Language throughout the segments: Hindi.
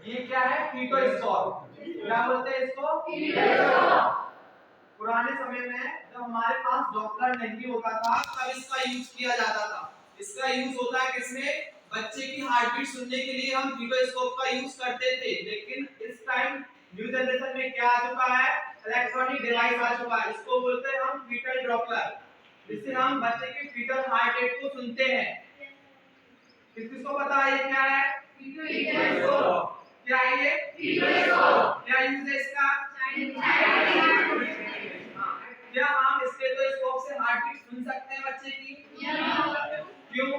ये क्या है? फीटोस्कोप। क्या बोलते हैं इसको? फीटोस्कोप। पुराने समय में जब हमारे पास डॉपलर नहीं होता था तब इसका यूज किया जाता था। इसका यूज होता है किसमें? बच्चे की हार्ट बीट सुनने के लिए हम फीटोस्कोप का यूज करते थे। लेकिन इस टाइम न्यू जनरेशन में क्या आ चुका है? इलेक्ट्रॉनिक डिवाइस आ चुका है। इसको बोलते हैं हम फीटल डॉपलर, जिससे हम बच्चे की फीटल हार्ट रेट को सुनते हैं। किसको पता है ये क्या है? फीटोस्कोप। क्या है ये? फीटोस्कोप। क्या यूज है इसका? क्या हम स्टेथोस्कोप से हार्ट बीट सुन सकते हैं बच्चे की? क्यों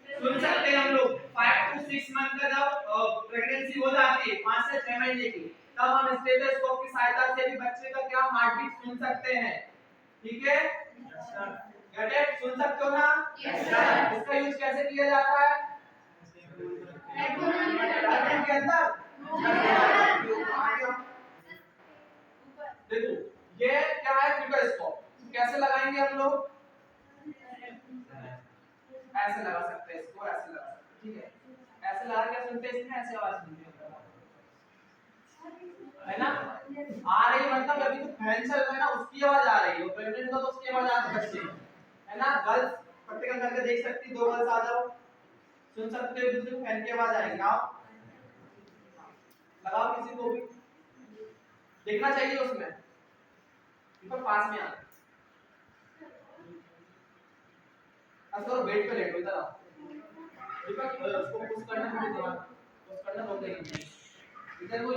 सुन सकते हैं? हम लोग 5 to 6 मंथ का जब प्रेगनेंसी हो जाती है, 5 से 6 महीने की, तब हम स्टेथोस्कोप की सहायता से भी बच्चे का क्या हार्ट बीट सुन सकते हैं। ठीक है? Get it? सुन सकते हो ना? इसका यूज कैसे किया जाता है? के अंदर देखो, ये क्या है? फीटोस्कोप। कैसे लगाएंगे हम लोग? ऐसे लगा सकते हैं इसको, ऐसे लगा सकते हैं। ठीक है? ऐसे लगा के सुनते हैं, इसमें ऐसे आवाज सुनते हैं, है ना? आ रही मतलब अभी तो फैन चल रहा है ना, उसकी आवाज आ रही है। प्रेग्नेंट हो तो उसकी आवाज आ सकती है ना? गर्ल्स प्रैक्टिकल करके देख सकती, 2 गर्ल्स आ जाओ, सुन सकते हो, दूसरे फैन की आवाज आएगी। आओ लगाओ, किसी को भी देखना चाहिए उसमें, ऊपर पास में आ। अब करो, बेड पे लेटो, इधर आओ। दीपक उसको पुश करना, मुझे दिमाग पुश करना बोल देंगे इधर वो